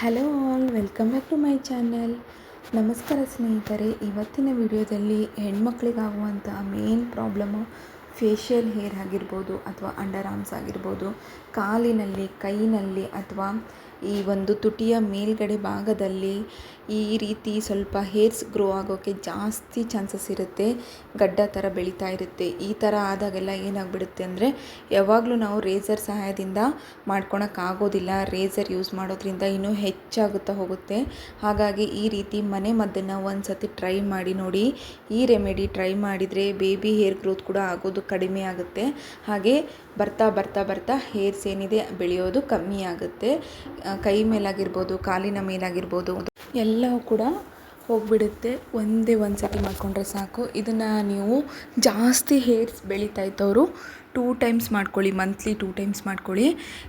Hello all, welcome back to my channel. ನಮಸ್ಕಾರ ಸ್ನೇಹಿತರೆ. ಇವತ್ತಿನ ವಿಡಿಯೋದಲ್ಲಿ ಹೆಣ್ಮಕ್ಳಿಗಾಗುವಂಥ ಮೇನ್ ಪ್ರಾಬ್ಲಮ್ಮು ಫೇಶಿಯಲ್ ಹೇರ್ ಆಗಿರ್ಬೋದು, ಅಥವಾ ಅಂಡರ್ ಆರ್ಮ್ಸ್ ಆಗಿರ್ಬೋದು, ಕಾಲಿನಲ್ಲಿ, ಕೈನಲ್ಲಿ, ಅಥವಾ ಈ ಒಂದು ತುಟಿಯ ಮೇಲ್ಗಡೆ ಭಾಗದಲ್ಲಿ ಈ ರೀತಿ ಸ್ವಲ್ಪ ಹೇರ್ಸ್ ಗ್ರೋ ಆಗೋಕ್ಕೆ ಜಾಸ್ತಿ ಚಾನ್ಸಸ್ ಇರುತ್ತೆ. ಗಡ್ಡ ಥರ ಬೆಳೀತಾ ಇರುತ್ತೆ. ಈ ಥರ ಆದಾಗೆಲ್ಲ ಏನಾಗ್ಬಿಡುತ್ತೆ ಅಂದರೆ, ಯಾವಾಗಲೂ ನಾವು ರೇಸರ್ ಸಹಾಯದಿಂದ ಮಾಡ್ಕೊಳಕ್ಕಾಗೋದಿಲ್ಲ. ರೇಸರ್ ಯೂಸ್ ಮಾಡೋದ್ರಿಂದ ಇನ್ನೂ ಹೆಚ್ಚಾಗುತ್ತಾ ಹೋಗುತ್ತೆ. ಹಾಗಾಗಿ ಈ ರೀತಿ ಮನೆ ಮದ್ದನ್ನು ಒಂದು ಸತಿ ಟ್ರೈ ಮಾಡಿ ನೋಡಿ. ಈ ರೆಮಿಡಿ ಟ್ರೈ ಮಾಡಿದರೆ ಬೇಬಿ ಹೇರ್ ಗ್ರೋತ್ ಕೂಡ ಆಗೋದು ಕಡಿಮೆ ಆಗುತ್ತೆ. ಹಾಗೆ ಬರ್ತಾ ಬರ್ತಾ ಬರ್ತಾ ಹೇರ್ಸ್ ಏನಿದೆ ಬೆಳೆಯೋದು ಕಮ್ಮಿ ಆಗುತ್ತೆ. ಕೈ ಮೇಲಾಗಿರ್ಬೋದು, ಕಾಲಿನ ಮೇಲಾಗಿರ್ಬೋದು, ಎಲ್ಲವೂ ಕೂಡ ಹೋಗಿಬಿಡುತ್ತೆ. ಒಂದು ಸತಿ ಮಾಡಿಕೊಂಡ್ರೆ ಸಾಕು. ಇದನ್ನು ನೀವು ಜಾಸ್ತಿ ಹೇರ್ಸ್ ಬೆಳೀತಾ ಇದ್ದವರು 2 ಟೈಮ್ಸ್ ಮಾಡ್ಕೊಳ್ಳಿ. ಮಂತ್ಲಿ 2 ಟೈಮ್ಸ್ ಮಾಡ್ಕೊಳ್ಳಿ.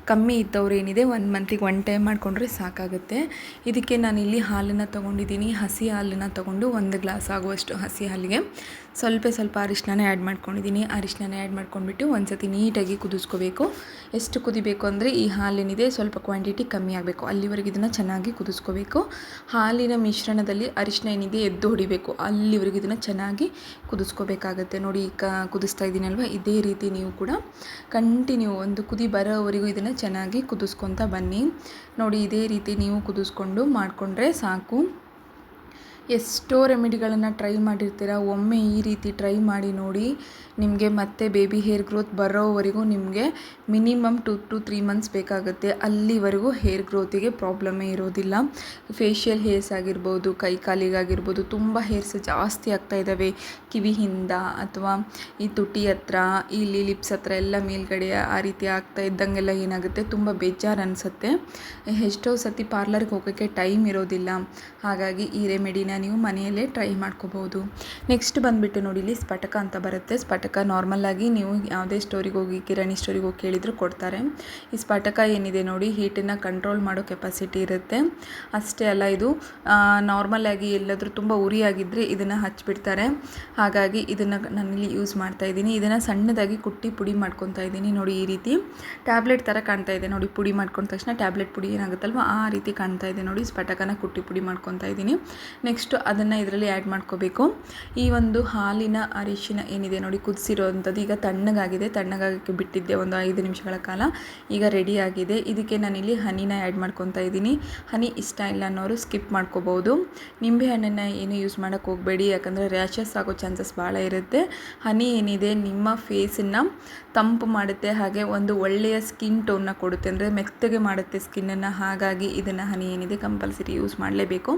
ಕಮ್ಮಿ ಇದ್ದವ್ರು ಏನಿದೆ 1 ಮಂತಿಗೆ 1 ಟೈಮ್ ಮಾಡಿಕೊಂಡ್ರೆ ಸಾಕಾಗುತ್ತೆ. ಇದಕ್ಕೆ ನಾನಿಲ್ಲಿ ಹಾಲನ್ನು ತೊಗೊಂಡಿದ್ದೀನಿ. ಹಸಿ ಹಾಲನ್ನು ತೊಗೊಂಡು 1 ಗ್ಲಾಸ್ ಆಗುವಷ್ಟು ಹಸಿ ಹಾಲಿಗೆ ಸ್ವಲ್ಪ ಅರಿಶಿನ ಆ್ಯಡ್ ಮಾಡ್ಕೊಂಡಿದ್ದೀನಿ. ಅರಿಶಿನ ಆ್ಯಡ್ ಮಾಡ್ಕೊಂಡ್ಬಿಟ್ಟು ಒಂದು ಸತಿ ನೀಟಾಗಿ ಕುದಿಸ್ಕೋಬೇಕು. ಎಷ್ಟು ಕುದಿಬೇಕು ಅಂದರೆ, ಈ ಹಾಲೇನಿದೆ ಸ್ವಲ್ಪ ಕ್ವಾಂಟಿಟಿ ಕಮ್ಮಿ ಆಗಬೇಕು, ಅಲ್ಲಿವರೆಗೆ ಇದನ್ನು ಚೆನ್ನಾಗಿ ಕುದಿಸ್ಕೋಬೇಕು. ಹಾಲಿನ ಮಿಶ್ರಣದಲ್ಲಿ ಅರಿಶಿನ ಏನಿದೆ ಎದ್ದು ಹೊಡಿಬೇಕು, ಅಲ್ಲಿವರೆಗೆ ಇದನ್ನು ಚೆನ್ನಾಗಿ ಕುದಿಸ್ಕೋಬೇಕಾಗತ್ತೆ. ನೋಡಿ, ಕುದಿಸ್ತಾ ಇದ್ದೀನಲ್ವ, ಇದೇ ರೀತಿ ನೀವು ಕೂಡ ಕಂಟಿನ್ಯೂ ಒಂದು ಕುದಿ ಬರೋವರೆಗೂ ಇದನ್ನು ಚೆನ್ನಾಗಿ ಕುದಿಸ್ಕೊತಾ ಬನ್ನಿ. ನೋಡಿ, ಇದೇ ರೀತಿ ನೀವು ಕುದಿಸ್ಕೊಂಡು ಮಾಡಿಕೊಂಡ್ರೆ ಸಾಕು. ಎಷ್ಟೋ ರೆಮಿಡಿಗಳನ್ನು ಟ್ರೈ ಮಾಡಿರ್ತೀರ, ಒಮ್ಮೆ ಈ ರೀತಿ ಟ್ರೈ ಮಾಡಿ ನೋಡಿ. ನಿಮಗೆ ಮತ್ತೆ ಬೇಬಿ ಹೇರ್ ಗ್ರೋತ್ ಬರೋವರೆಗೂ ನಿಮಗೆ ಮಿನಿಮಮ್ 2 to 3 ಮಂತ್ಸ್ ಬೇಕಾಗುತ್ತೆ. ಅಲ್ಲಿವರೆಗೂ ಹೇರ್ ಗ್ರೋತಿಗೆ ಪ್ರಾಬ್ಲಮ್ಮೇ ಇರೋದಿಲ್ಲ. ಫೇಶಿಯಲ್ ಹೇರ್ಸ್ ಆಗಿರ್ಬೋದು, ಕೈ ಕಾಲಿಗಾಗಿರ್ಬೋದು, ತುಂಬ ಹೇರ್ಸ್ ಜಾಸ್ತಿ ಆಗ್ತಾ ಇದ್ದಾವೆ. ಕಿವಿಯಿಂದ ಅಥವಾ ಈ ತುಟಿ ಹತ್ರ, ಇಲ್ಲಿ ಲಿಪ್ಸ್ ಹತ್ರ ಎಲ್ಲ ಮೇಲ್ಗಡೆ ಆ ರೀತಿ ಆಗ್ತಾ ಇದ್ದಂಗೆಲ್ಲ ಏನಾಗುತ್ತೆ, ತುಂಬ ಬೇಜಾರು ಅನಿಸುತ್ತೆ. ಎಷ್ಟೋ ಸತಿ ಪಾರ್ಲರ್ಗೆ ಹೋಗೋಕ್ಕೆ ಟೈಮ್ ಇರೋದಿಲ್ಲ. ಹಾಗಾಗಿ ಈ ರೆಮಿಡಿನ ನೀವು ಮನೆಯಲ್ಲೇ ಟ್ರೈ ಮಾಡ್ಕೋಬೋದು. ನೆಕ್ಸ್ಟ್ ಬಂದುಬಿಟ್ಟು ನೋಡಿ, ಇಲ್ಲಿ ಸ್ಫಟಕ ಅಂತ ಬರುತ್ತೆ. ಸ್ಫಟಕ ನಾರ್ಮಲಾಗಿ ನೀವು ಯಾವುದೇ ಸ್ಟೋರಿಗೆ ಹೋಗಿ, ಕಿರಾಣಿ ಸ್ಟೋರಿಗೆ ಹೋಗಿ ಕೇಳಿದರೂ ಕೊಡ್ತಾರೆ. ಈ ಸ್ಫಟಕ ಏನಿದೆ ನೋಡಿ, ಹೀಟನ್ನು ಕಂಟ್ರೋಲ್ ಮಾಡೋ ಕೆಪಾಸಿಟಿ ಇರುತ್ತೆ. ಅಷ್ಟೇ ಅಲ್ಲ, ಇದು ನಾರ್ಮಲಾಗಿ ಎಲ್ಲಾದರೂ ತುಂಬ ಉರಿಯಾಗಿದ್ದರೆ ಇದನ್ನು ಹಚ್ಚಿಬಿಡ್ತಾರೆ. ಹಾಗಾಗಿ ಇದನ್ನು ನಾನಿಲ್ಲಿ ಯೂಸ್ ಮಾಡ್ತಾ ಇದ್ದೀನಿ. ಇದನ್ನು ಸಣ್ಣದಾಗಿ ಕುಟ್ಟಿ ಪುಡಿ ಮಾಡ್ಕೊತಾ ಇದ್ದೀನಿ. ನೋಡಿ, ಈ ರೀತಿ ಟ್ಯಾಬ್ಲೆಟ್ ಥರ ಕಾಣ್ತಾ ಇದೆ ನೋಡಿ. ಪುಡಿ ಮಾಡ್ಕೊಂಡ ತಕ್ಷಣ ಟ್ಯಾಬ್ಲೆಟ್ ಪುಡಿ ಏನಾಗುತ್ತಲ್ವ, ಆ ರೀತಿ ಕಾಣ್ತಾ ಇದೆ ನೋಡಿ. ಸ್ಫಟಕನ ಕುಟ್ಟಿ ಪುಡಿ ಮಾಡ್ಕೊತಾ ಇದ್ದೀನಿ. ನೆಕ್ಸ್ಟ್ ಅದನ್ನು ಇದರಲ್ಲಿ ಆ್ಯಡ್ ಮಾಡ್ಕೋಬೇಕು. ಈ ಒಂದು ಹಾಲಿನ ಅರಿಶಿನ ಏನಿದೆ ನೋಡಿ, ಕುದಿಸಿರೋವಂಥದ್ದು ಈಗ ತಣ್ಣಗಾಗಕ್ಕೆ ಬಿಟ್ಟಿದ್ದೆ ಒಂದು 5 ನಿಮಿಷಗಳ ಕಾಲ. ಈಗ ರೆಡಿ ಆಗಿದೆ. ಇದಕ್ಕೆ ನಾನಿಲ್ಲಿ ಹನಿನ ಆ್ಯಡ್ ಮಾಡ್ಕೊತಾ ಇದ್ದೀನಿ. ಹನಿ ಇಷ್ಟ ಇಲ್ಲ ಅನ್ನೋರು ಸ್ಕಿಪ್ ಮಾಡ್ಕೋಬೋದು. ನಿಂಬೆ ಹಣ್ಣನ್ನು ಏನು ಯೂಸ್ ಮಾಡೋಕ್ಕೆ ಹೋಗಬೇಡಿ, ಯಾಕಂದರೆ ರ್ಯಾಷಸ್ ಆಗೋ ಚಾನ್ಸಸ್ ಭಾಳ ಇರುತ್ತೆ. ಹನಿ ಏನಿದೆ ನಿಮ್ಮ ಫೇಸನ್ನು ತಂಪು ಮಾಡುತ್ತೆ, ಹಾಗೆ ಒಂದು ಒಳ್ಳೆಯ ಸ್ಕಿನ್ ಟೋನ್ನ ಕೊಡುತ್ತೆ, ಅಂದರೆ ಮೆತ್ತಗೆ ಮಾಡುತ್ತೆ ಸ್ಕಿನ್ನನ್ನು. ಹಾಗಾಗಿ ಇದನ್ನು ಹನಿ ಏನಿದೆ ಕಂಪಲ್ಸರಿ ಯೂಸ್ ಮಾಡಲೇಬೇಕು.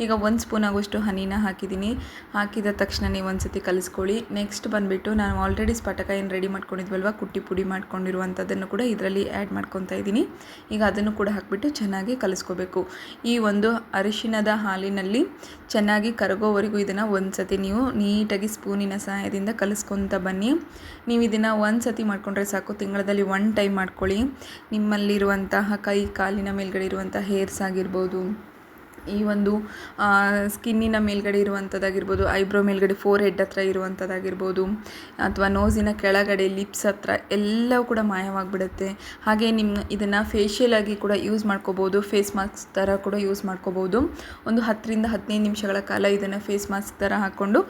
ಈಗ 1 ಸ್ಪೂನ್ ಆಗೋಷ್ಟು ಹನಿನ ಹಾಕಿದ್ದೀನಿ. ಹಾಕಿದ ತಕ್ಷಣವೇ ಒಂದು ಸತಿ ಕಲಿಸ್ಕೊಳ್ಳಿ. ನೆಕ್ಸ್ಟ್ ಬಂದುಬಿಟ್ಟು ನಾನು ಆಲ್ರೆಡಿ ಸ್ಫಟಕ ಏನು ರೆಡಿ ಮಾಡ್ಕೊಂಡಿದ್ವಲ್ವ, ಕುಟ್ಟಿ ಪುಡಿ ಮಾಡ್ಕೊಂಡಿರುವಂಥದ್ದನ್ನು ಕೂಡ ಇದರಲ್ಲಿ ಆ್ಯಡ್ ಮಾಡ್ಕೊತಾ ಇದ್ದೀನಿ. ಈಗ ಅದನ್ನು ಕೂಡ ಹಾಕಿಬಿಟ್ಟು ಚೆನ್ನಾಗಿ ಕಲಿಸ್ಕೋಬೇಕು. ಈ ಒಂದು ಅರಿಶಿಣದ ಹಾಲಿನಲ್ಲಿ ಚೆನ್ನಾಗಿ ಕರಗೋವರೆಗೂ ಇದನ್ನು ಒಂದು ಸತಿ ನೀವು ನೀಟಾಗಿ ಸ್ಪೂನಿನ ಸಹಾಯದಿಂದ ಕಲಿಸ್ಕೊತಾ ಬನ್ನಿ. ನೀವು ಇದನ್ನು ಒಂದು ಸತಿ ಮಾಡಿಕೊಂಡ್ರೆ ಸಾಕು. ತಿಂಗಳಲ್ಲಿ 1 ಟೈಮ್ ಮಾಡ್ಕೊಳ್ಳಿ. ನಿಮ್ಮಲ್ಲಿರುವಂತಹ ಕೈ ಕಾಲಿನ ಮೇಲ್ಗಡೆ ಇರುವಂಥ ಹೇರ್ಸ್ ಆಗಿರ್ಬೋದು, ಈ ಒಂದು ಸ್ಕಿನ್ನಿನ ಮೇಲ್ಗಡೆ ಇರುವಂಥದ್ದಾಗಿರ್ಬೋದು, ಐಬ್ರೋ ಮೇಲ್ಗಡೆ ಫೋರ್ ಹೆಡ್ ಹತ್ರ ಇರುವಂಥದ್ದಾಗಿರ್ಬೋದು, ಅಥವಾ ನೋಸಿನ ಕೆಳಗಡೆ ಲಿಪ್ಸ್ ಹತ್ರ ಎಲ್ಲವೂ ಕೂಡ ಮಾಯವಾಗಿಬಿಡುತ್ತೆ. ಹಾಗೆ ಇದನ್ನು ಫೇಶಿಯಲ್ ಆಗಿ ಕೂಡ ಯೂಸ್ ಮಾಡ್ಕೋಬೋದು. ಫೇಸ್ ಮಾಸ್ಕ್ ಥರ ಕೂಡ ಯೂಸ್ ಮಾಡ್ಕೋಬೋದು. ಒಂದು 10 ರಿಂದ 15 ನಿಮಿಷಗಳ ಕಾಲ ಇದನ್ನು ಫೇಸ್ ಮಾಸ್ಕ್ ಥರ ಹಾಕ್ಕೊಂಡು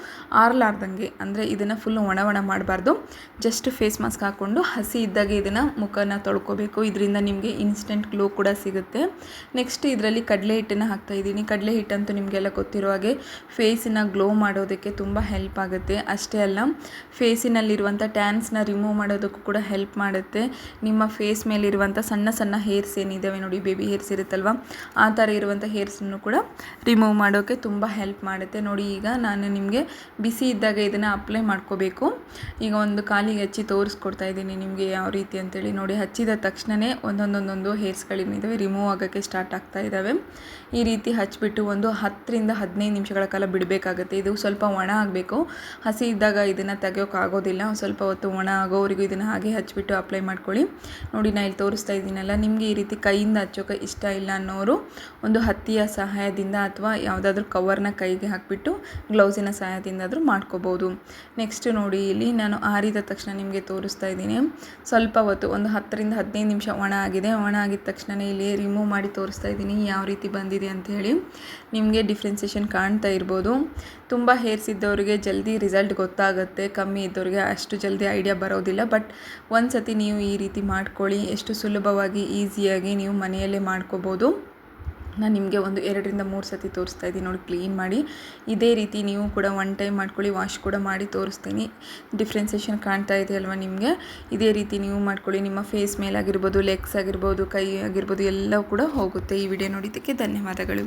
ಆರಲಾರ್ದಂಗೆ, ಅಂದರೆ ಇದನ್ನು ಫುಲ್ ಒಣ ಮಾಡಬಾರ್ದು. ಜಸ್ಟ್ ಫೇಸ್ ಮಾಸ್ಕ್ ಹಾಕ್ಕೊಂಡು ಹಸಿ ಇದ್ದಾಗೆ ಇದನ್ನು ಮುಖನ ತೊಳ್ಕೊಬೇಕು. ಇದರಿಂದ ನಿಮಗೆ ಇನ್ಸ್ಟೆಂಟ್ ಗ್ಲೋ ಕೂಡ ಸಿಗುತ್ತೆ. ನೆಕ್ಸ್ಟ್ ಇದರಲ್ಲಿ ಕಡಲೆ ಹಿಟ್ಟನ್ನು ಹಾಕ್ತಾ ಇದ್ದೀನಿ. ಕಡಲೆ ಹಿಟ್ಟಂತೂ ನಿಮಗೆಲ್ಲ ಗೊತ್ತಿರೋ ಹಾಗೆ ಫೇಸನ್ನು ಗ್ಲೋ ಮಾಡೋದಕ್ಕೆ ತುಂಬ ಹೆಲ್ಪ್ ಆಗುತ್ತೆ. ಅಷ್ಟೇ ಅಲ್ಲ, ಫೇಸಿನಲ್ಲಿರುವಂಥ ಟ್ಯಾನ್ಸ್ನ ರಿಮೂವ್ ಮಾಡೋದಕ್ಕೂ ಕೂಡ ಹೆಲ್ಪ್ ಮಾಡುತ್ತೆ. ನಿಮ್ಮ ಫೇಸ್ ಮೇಲಿರುವಂಥ ಸಣ್ಣ ಹೇರ್ಸ್ ಏನಿದ್ದಾವೆ ನೋಡಿ, ಬೇಬಿ ಹೇರ್ಸ್ ಇರುತ್ತಲ್ವ, ಆ ಥರ ಇರುವಂಥ ಹೇರ್ಸನ್ನು ಕೂಡ ರಿಮೂವ್ ಮಾಡೋಕ್ಕೆ ತುಂಬ ಹೆಲ್ಪ್ ಮಾಡುತ್ತೆ. ನೋಡಿ, ಈಗ ನಾನು ನಿಮಗೆ ಬಿಸಿ ಇದ್ದಾಗ ಇದನ್ನು ಅಪ್ಲೈ ಮಾಡ್ಕೋಬೇಕು. ಈಗ ಒಂದು ಕಾಲಿಗೆ ಹಚ್ಚಿ ತೋರಿಸ್ಕೊಡ್ತಾ ಇದ್ದೀನಿ ನಿಮಗೆ ಯಾವ ರೀತಿ ಅಂತೇಳಿ. ನೋಡಿ, ಹಚ್ಚಿದ ತಕ್ಷಣವೇ ಒಂದೊಂದು ಹೇರ್ಸ್ಗಳೇನಿದ್ದಾವೆ ರಿಮೂವ್ ಆಗೋಕ್ಕೆ ಸ್ಟಾರ್ಟ್ ಆಗ್ತಾ ಇದ್ದಾವೆ. ಈ ರೀತಿ ಹಚ್ಚಿಬಿಟ್ಟು ಒಂದು 10ರಿಂದ 15 ನಿಮಿಷಗಳ ಕಾಲ ಬಿಡಬೇಕಾಗುತ್ತೆ. ಇದು ಸ್ವಲ್ಪ ಒಣ ಆಗಬೇಕು. ಹಸಿ ಇದ್ದಾಗ ಇದನ್ನು ತೆಗಿಯೋಕ್ಕಾಗೋದಿಲ್ಲ. ಸ್ವಲ್ಪ ಹೊತ್ತು ಒಣ ಆಗೋವರೆಗೂ ಇದನ್ನು ಹಾಗೆ ಹಚ್ಚಿಬಿಟ್ಟು ಅಪ್ಲೈ ಮಾಡ್ಕೊಳ್ಳಿ. ನೋಡಿ ನಾನು ಇಲ್ಲಿ ತೋರಿಸ್ತಾ ಇದ್ದೀನಲ್ಲ, ನಿಮಗೆ ಈ ರೀತಿ ಕೈಯಿಂದ ಹಚ್ಚೋಕೆ ಇಷ್ಟ ಇಲ್ಲ ಅನ್ನೋರು ಒಂದು ಹತ್ತಿಯ ಸಹಾಯದಿಂದ ಅಥವಾ ಯಾವುದಾದ್ರೂ ಕವರ್ನ ಕೈಗೆ ಹಾಕಿಬಿಟ್ಟು ಗ್ಲೌಸಿನ ಸಹಾಯದಿಂದಾದರೂ ಮಾಡ್ಕೋಬೋದು. ನೆಕ್ಸ್ಟ್ ನೋಡಿ, ಇಲ್ಲಿ ನಾನು ಆರಿದ ತಕ್ಷಣ ನಿಮಗೆ ತೋರಿಸ್ತಾ ಇದ್ದೀನಿ. ಸ್ವಲ್ಪ ಹೊತ್ತು ಒಂದು 10ರಿಂದ 15 ನಿಮಿಷ ಒಣ ಆಗಿದೆ. ಒಣ ಆಗಿದ ತಕ್ಷಣ ಇಲ್ಲಿ ರಿಮೂವ್ ಮಾಡಿ ತೋರಿಸ್ತಾ ಇದ್ದೀನಿ ಯಾವ ರೀತಿ ಬಂದಿದೆ ಅಂತ ಹೇಳಿ. ನಿಮಗೆ ಡಿಫ್ರೆನ್ಸಿಯೇಷನ್ ಕಾಣ್ತಾ ಇರ್ಬೋದು. ತುಂಬ ಹೇರ್ಸ್ ಇದ್ದವರಿಗೆ ಜಲ್ದಿ ರಿಸಲ್ಟ್ ಗೊತ್ತಾಗುತ್ತೆ, ಕಮ್ಮಿ ಇದ್ದವ್ರಿಗೆ ಅಷ್ಟು ಜಲ್ದಿ ಐಡಿಯಾ ಬರೋದಿಲ್ಲ. ಬಟ್ ಒಂದು ಸತಿ ನೀವು ಈ ರೀತಿ ಮಾಡ್ಕೊಳ್ಳಿ, ಎಷ್ಟು ಸುಲಭವಾಗಿ ಈಸಿಯಾಗಿ ನೀವು ಮನೆಯಲ್ಲೇ ಮಾಡ್ಕೋಬೋದು. ನಾನು ನಿಮಗೆ ಒಂದು 2ರಿಂದ 3 ಸತಿ ತೋರಿಸ್ತಾ ಇದ್ದೀನಿ ನೋಡಿ, ಕ್ಲೀನ್ ಮಾಡಿ. ಇದೇ ರೀತಿ ನೀವು ಕೂಡ 1 ಟೈಮ್ ಮಾಡ್ಕೊಳ್ಳಿ, ವಾಶ್ ಕೂಡ ಮಾಡಿ ತೋರಿಸ್ತೀನಿ. ಡಿಫ್ರೆನ್ಸಿಯೇಷನ್ ಕಾಣ್ತಾ ಇದೆ ಅಲ್ವಾ ನಿಮಗೆ? ಇದೇ ರೀತಿ ನೀವು ಮಾಡ್ಕೊಳ್ಳಿ. ನಿಮ್ಮ ಫೇಸ್ ಮೇಲಾಗಿರ್ಬೋದು, ಲೆಗ್ಸ್ ಆಗಿರ್ಬೋದು, ಕೈ ಆಗಿರ್ಬೋದು ಎಲ್ಲವೂ ಕೂಡ ಹೋಗುತ್ತೆ. ಈ ವಿಡಿಯೋ ನೋಡಿದ್ದಕ್ಕೆ ಧನ್ಯವಾದಗಳು.